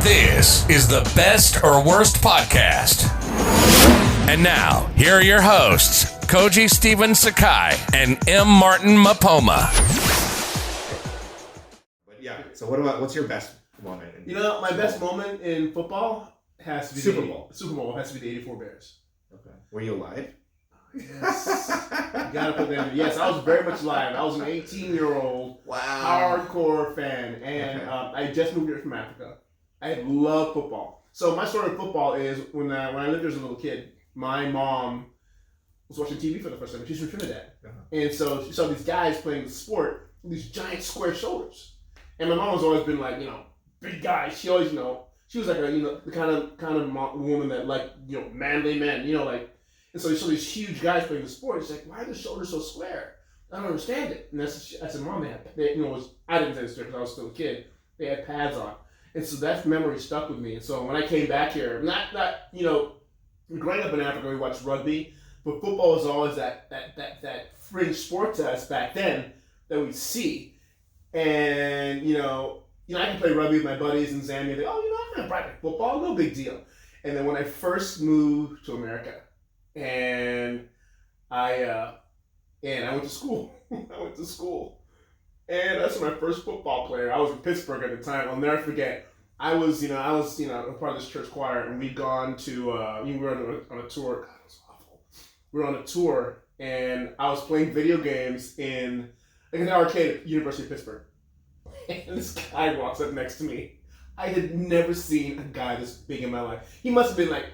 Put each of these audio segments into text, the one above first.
This is the Best or Worst podcast. And now, here are your hosts, Koji Steven Sakai and M. Martin Mapoma. But yeah, so what's your best moment? My best moment in football has to be Super Bowl. Super Bowl has to be the '84 Bears. Okay. Were you alive? Yes. You gotta put that in. Yes, I was very much live. I was an 18-year-old hardcore fan, and I just moved here from Africa. I love football. So my story of football is when I lived here as a little kid, my mom was watching TV for the first time. She's from Trinidad, and so she saw these guys playing the sport with these giant square shoulders. And my mom has always been like, big guy. She always, she was like the kind of woman that manly men, And so she saw these huge guys playing the sport. She's like, why are the shoulders so square? I don't understand it. And I said, Mom, I didn't say this because I was still a kid. They had pads on. And so that memory stuck with me. And so when I came back here, not growing up in Africa, we watched rugby, but football was always that fringe sport to us back then that we'd see. And, I can play rugby with my buddies in Zambia. They, I'm going to practice football, no big deal. And then when I first moved to America, and I went to school. And that's my first football player. I was in Pittsburgh at the time. I'll never forget. I was part of this church choir, and we'd gone to, we were on a tour. God, it was awful. We were on a tour, and I was playing video games in an arcade at University of Pittsburgh. And this guy walks up next to me. I had never seen a guy this big in my life. He must have been I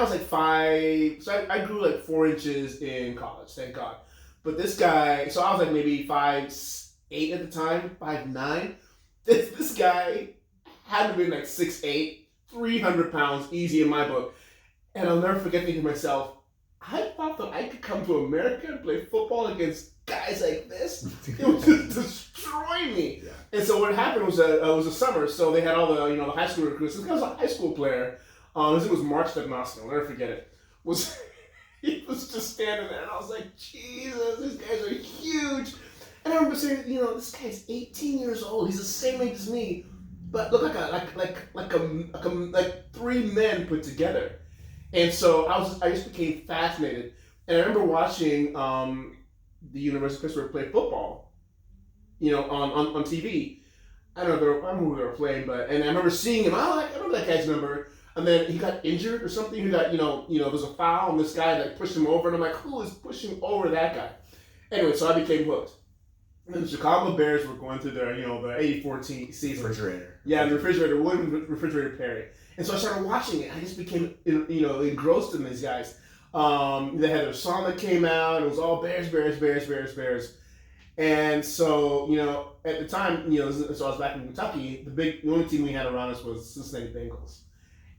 was 5, so I grew 4 inches in college, thank God. But this guy, so I was maybe 5'8" at the time, 5'9". This guy had to be 6'8", 300 pounds, easy in my book. And I'll never forget thinking to myself, I thought that I could come to America and play football against guys like this. It would just destroy me. Yeah. And so what happened was it was a summer, so they had all the the high school recruits. This guy was a high school player. It was Mark Stepnoski, I'll never forget it. He was just standing there, and I was like, Jesus, these guys are huge. And I remember saying, this guy's 18 years old. He's the same age as me, but look like 3 men put together. And so I just became fascinated. And I remember watching the University of Pittsburgh play football, on TV. I don't know who they were playing, and I remember seeing him. I remember that guy's number. And then he got injured or something. He got, there was a foul, and this guy pushed him over. And I'm like, who is pushing over that guy? Anyway, so I became hooked. And the Chicago Bears were going through their, the 84 season. Refrigerator. Yeah, the wooden refrigerator Perry. And so I started watching it. I just became, engrossed in these guys. They had their song that came out, and it was all Bears, Bears, Bears, Bears, Bears. And so, at the time, so I was back in Kentucky. The only team we had around us was Cincinnati Bengals.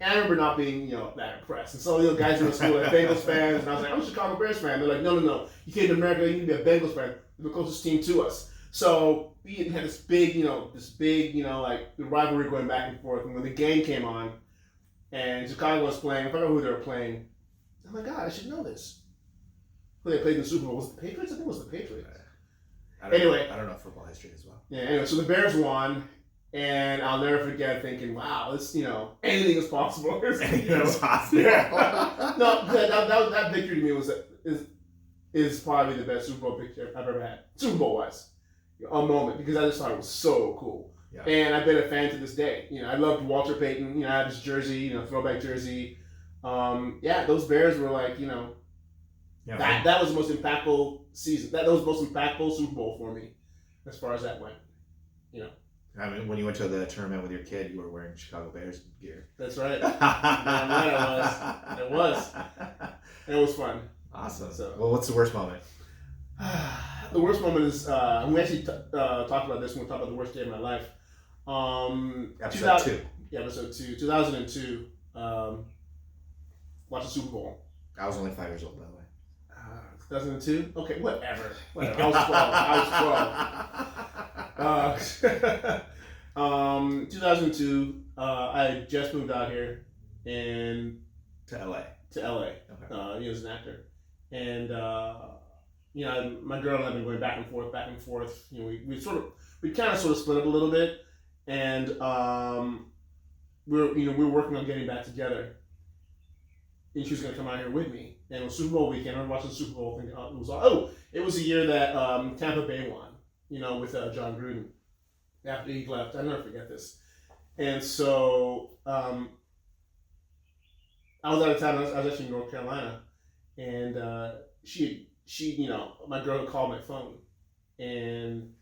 And I remember not being, that impressed. And so, guys in the school were Bengals fans, and I was like, I'm a Chicago Bears fan. They're like, no. You came to America, you need to be a Bengals fan. They're the closest team to us. So we had this big, the rivalry going back and forth. And when the game came on, and Chicago was playing, I forgot who they were playing. Oh my God, I should know this. Who they played in the Super Bowl? Was it the Patriots? I think it was the Patriots. I don't know football history as well. Yeah, anyway, so the Bears won. And I'll never forget thinking, wow, this, anything is possible. Anything is possible. Yeah. No, that victory to me is probably the best Super Bowl victory I've ever had. Super Bowl-wise. A moment, because I just thought it was so cool. Yeah. And I've been a fan to this day. I loved Walter Payton. I had his jersey, throwback jersey. Those Bears were that was the most impactful season. That was the most impactful Super Bowl for me, as far as that went. I mean, when you went to the tournament with your kid, you were wearing Chicago Bears gear. That's right. It was. It was fun. Awesome. So, well, what's the worst moment? The worst moment is, we actually talked about this when we talked about the worst day of my life. Episode 2. Yeah, episode 2. 2002. Watched the Super Bowl. I was only 5 years old, by the way. 2002? Okay, whatever. I was 12. 2002, I had just moved out here and to LA. Okay. As an actor. And my girl and I have been going back and forth. We kind of split up a little bit. And we were working on getting back together, and she was gonna come out here with me. And it was Super Bowl weekend. I remember watching the Super Bowl. It was the year that Tampa Bay won. With John Gruden after he left. I'll never forget this. And so I was out of town. I was actually in North Carolina, and she my girl had called my phone, and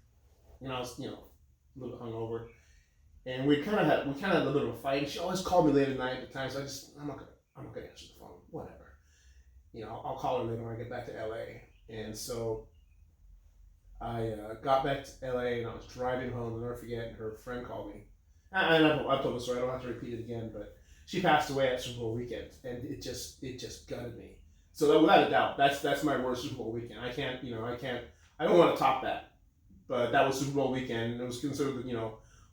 I was a little bit hungover, and we kind of had a little bit of a fight. And she always called me late at night at the time, so I'm not gonna answer the phone. Whatever. I'll call her later when I get back to LA. And so I got back to LA, and I was driving home. I'll never forget. And her friend called me. And I've told the story. I don't have to repeat it again. But she passed away at Super Bowl weekend, and it just gutted me. So that, without a doubt, that's my worst Super Bowl weekend. I don't want to top that. But that was Super Bowl weekend. It was considered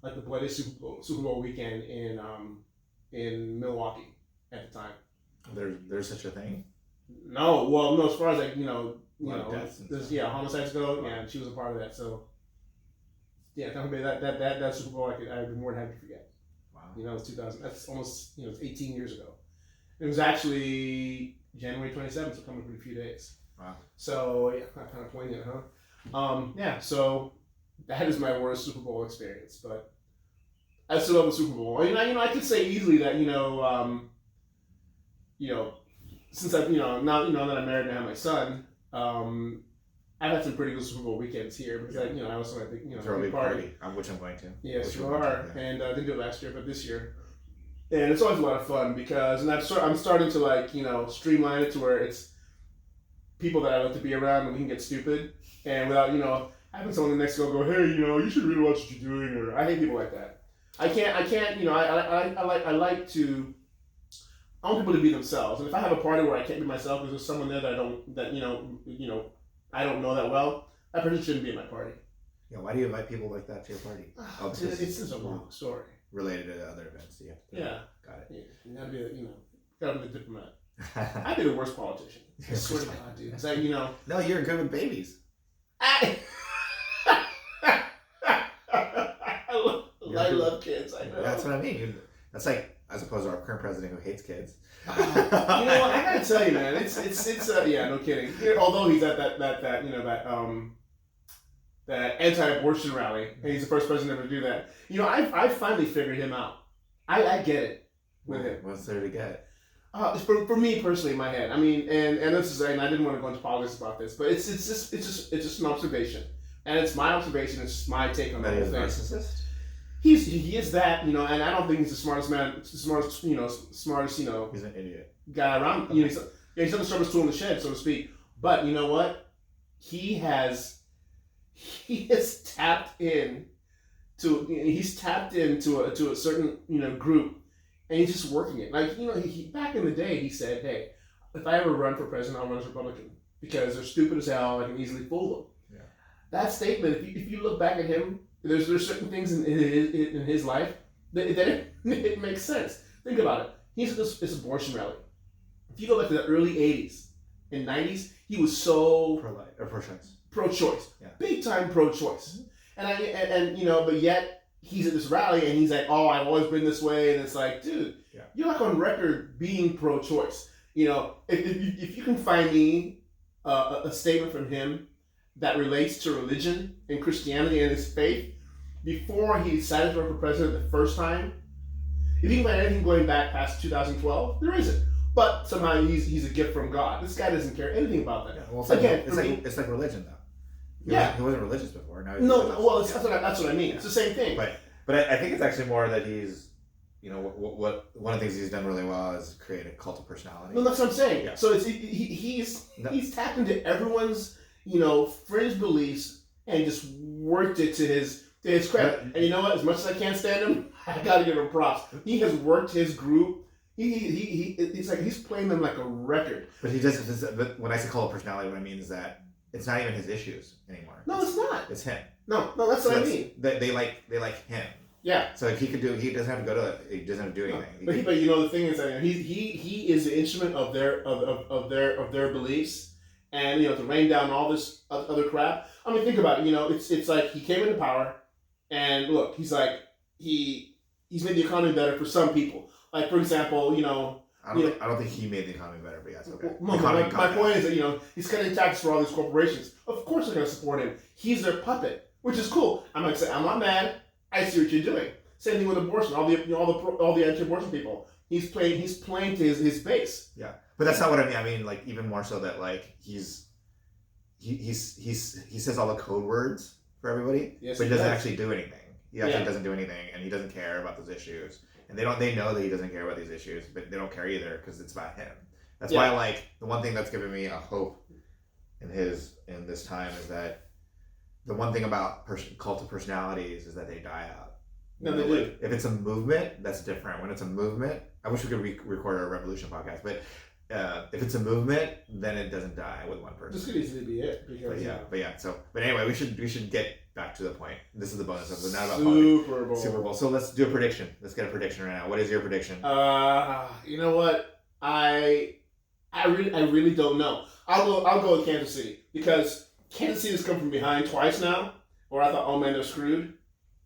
like the bloodiest Super Bowl weekend in Milwaukee at the time. There's such a thing? No, as far as homicides go, yeah, she was a part of that. So, yeah, that Super Bowl, I'd be more than happy to forget. Wow. It was 2000. That's almost it's 18 years ago. It was actually January 27th, so coming up in a few days. Wow. So yeah, kind of poignant, huh? Yeah. So that is my worst Super Bowl experience, but I still love the Super Bowl. I could say easily that since I've now that I'm married and I have my son, I've had some pretty good Super Bowl weekends here because I also had the big party, which I'm going to. Yes, you are, and I didn't do it last year, but this year, and it's always a lot of fun because I'm starting to streamline it to where it's people that I like to be around and we can get stupid and without having someone next to go hey you should really watch what you're doing, or I hate people like that. I can't I want people to be themselves, and if I have a party where I can't be myself because there's someone there that I don't know that well, that person shouldn't be at my party. Yeah, why do you invite people like that to your party? It's just a long story. Related to other events, yeah. Yeah, got it. Yeah, you gotta be the diplomat. I'd be the worst politician. I swear to God, dude. It's like No, you're good with babies. I love kids. I know. That's what I mean. That's like, as opposed to our current president who hates kids. What? I gotta tell you, man. It's yeah, no kidding. Although he's at that anti-abortion rally, and he's the first president ever to do that. I finally figured him out. I get it with him. What's there to get? For me personally, in my head. I mean, and this is, and I didn't want to go into politics about this, but it's just an observation, and it's my observation. It's my take on the whole thing. That he's a narcissist. He is that, and I don't think he's the smartest man, smartest, he's an idiot guy around. He's not the sharpest tool in the shed, so to speak. But you know what? He has tapped into a certain group, and he's just working it. Like he back in the day, he said, "Hey, if I ever run for president, I'll run as Republican because they're stupid as hell. I can easily fool them." Yeah. That statement, if you look back at him. There's certain things in his life that it makes sense. Think about it. He's at this abortion rally. If you go back to the early 80s and 90s, he was so pro-life or pro-choice. Pro-choice, yeah. Big time pro-choice. But yet he's at this rally and he's like, "Oh, I've always been this way," and it's like, dude, yeah. You're like on record being pro-choice. If you can find me a statement from him that relates to religion and Christianity and his faith before he decided to run for president the first time. If you can find anything going back past 2012, there isn't. But somehow he's a gift from God. This guy doesn't care anything about that. Yeah, well, it's like religion though. He wasn't religious before. Now that's what I mean. Yeah. It's the same thing. But I think it's actually more that he's what one of the things he's done really well is create a cult of personality. No, that's what I'm saying. Yeah. So he's tapped into everyone's fringe beliefs and just worked it to his credit. And you know what? As much as I can't stand him, I gotta give him props. He has worked his group. It's like he's playing them like a record. But he does. But when I say cult of personality, what I mean is that it's not even his issues anymore. No, it's not. It's him. No, that's what I mean. They like him. Yeah. So he doesn't have to go to it. He doesn't have to do anything. But the thing is that he is the instrument of their beliefs, and to rain down all this other crap. I mean, think about it. It's like he came into power, and look, he's like he he's made the economy better for some people. Like, for example, I don't think he made the economy better, but yeah, it's okay. My point is that, he's cutting taxes for all these corporations. Of course they're going to support him. He's their puppet, which is cool. I'm like, I'm not mad. I see what you're doing. Same thing with abortion. All the anti-abortion people. He's playing to his base. Yeah, but that's not what I mean. I mean, like, even more so that, like, he says all the code words for everybody, but he doesn't actually do anything. He actually doesn't do anything, and he doesn't care about those issues. And they know that he doesn't care about these issues, but they don't care either because it's about him. That's why, like, the one thing that's given me a hope in this time is that the one thing about cult of personalities is that they die out. No, they do. If it's a movement, that's different. When it's a movement, I wish we could record a revolution podcast, but if it's a movement, then it doesn't die with one person. This could easily be it. Because, but anyway, we should get back to the point. This is the bonus episode, not about Super Bowl. Super Bowl. So let's do a prediction. Let's get a prediction right now. What is your prediction? You know what? I really don't know. I'll go with Kansas City because Kansas City has come from behind twice now, where I thought, oh man, they're screwed.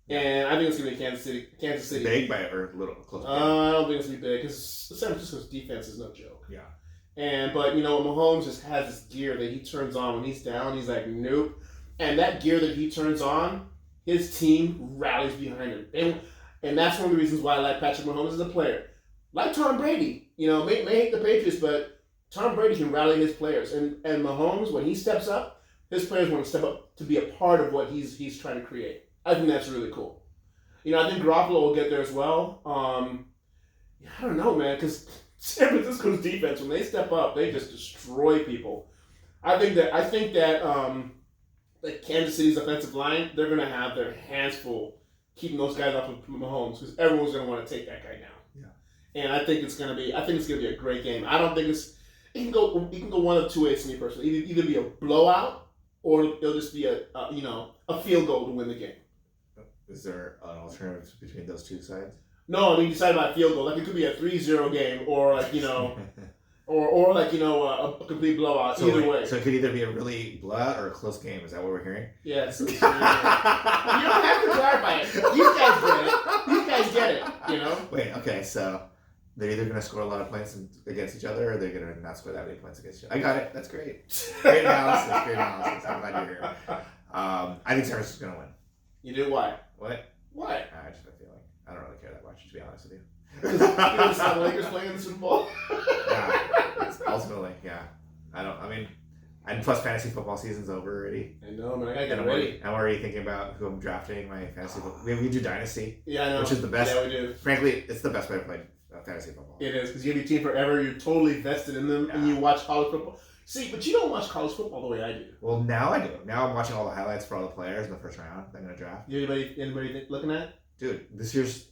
And I think it's gonna be Kansas City. Big by or a little close. I don't think it's gonna be big because San Francisco's defense is no joke. Yeah. But Mahomes just has this gear that he turns on when he's down. He's like, nope. And that gear that he turns on, his team rallies behind him. And that's one of the reasons why I like Patrick Mahomes as a player. Like Tom Brady, may hate the Patriots, but Tom Brady can rally his players. And Mahomes, when he steps up, his players want to step up to be a part of what he's trying to create. I think that's really cool. I think Garoppolo will get there as well. I don't know, man, because San Francisco's defense, when they step up, they just destroy people. I think that Kansas City's offensive line, they're going to have their hands full keeping those guys off of Mahomes because everyone's going to want to take that guy down. Yeah. And I think it's going to be a great game. I don't think it can go one of two ways to me personally. Either be a blowout or it'll just be a field goal to win the game. Is there an alternative between those two sides? No, you decide by field goal. Like it could be a 3-0 game, or like or like a complete blowout. Either way. So it could either be a really blowout or a close game. Is that what we're hearing? Yes. You don't have to clarify it. These guys get it. Wait. Okay. So they're either going to score a lot of points against each other, or they're going to not score that many points against each other. I got it. That's great. Great analysis. I'm glad you're here. I think San Francisco's going to win. You do? Why? What? Why? I just have a feeling. I don't really care that much, to be honest with you. Because the Lakers playing in the Super Bowl? Ultimately, yeah. And plus fantasy football season's over already. I know, man. I gotta get ready. I'm already thinking about who I'm drafting my fantasy football. We do Dynasty. Yeah, I know. Which is the best. Yeah, we do. Frankly, it's the best way to play fantasy football. It is, because you have your team forever, you're totally vested in them, and you watch college football. See, but you don't watch college football the way I do. Well, now I do. Now I'm watching all the highlights for all the players in the first round that I'm going to draft. Anybody looking at? Dude, this year's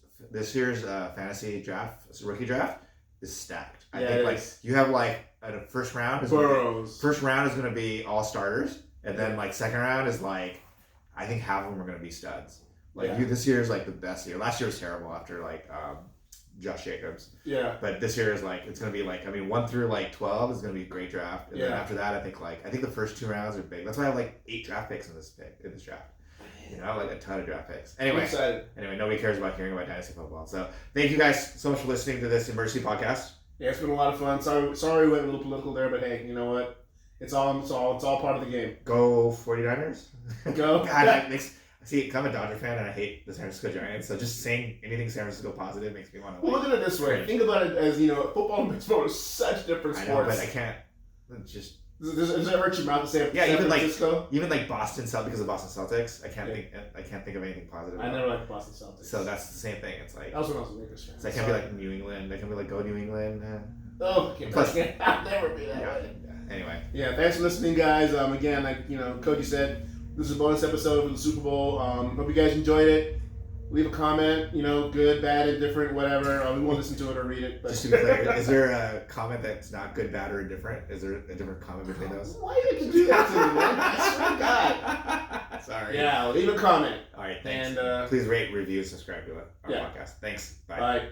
fantasy draft, rookie draft, is stacked. Yeah, I think you have a first round. First round is going to be all starters, and then second round is I think half of them are going to be studs. This year is the best year. Last year was terrible after Josh Jacobs. Yeah. But this year is it's going to be 1 through 12 is going to be a great draft. And then after that, I think the first 2 rounds are big. That's why I have 8 draft picks in this draft. A ton of draft picks. Anyway, nobody cares about hearing about Dynasty football. So thank you guys so much for listening to this Emergency podcast. Yeah, it's been a lot of fun. Sorry we went a little political there, but hey, you know what? It's all part of the game. Go 49ers. Go. God, I'm a Dodger fan and I hate the San Francisco Giants, so just saying anything San Francisco positive makes me want to. Well, look at it this way. Think about it as football and baseball are such different sports. I know, but I can't. Just does it hurt your mouth to say San Francisco? Even Boston because of Boston Celtics, I can't think of anything positive. I never liked Boston Celtics. So that's the same thing. It's I was when I was a Lakers fan. So I can't be New England. I can be go New England. Oh, okay. I'll never be that way. Yeah. Anyway. Yeah, thanks for listening, guys. Again, Cody said, this is a bonus episode of the Super Bowl. Hope you guys enjoyed it. Leave a comment, good, bad, indifferent, whatever. We won't listen to it or read it. But. Just to be clear, is there a comment that's not good, bad, or indifferent? Is there a different comment between those? Why do you have to do that to me, man? I swear to God. Sorry. Yeah, leave a comment. All right, thanks. And please rate, review, subscribe to our podcast. Thanks. Bye. Bye.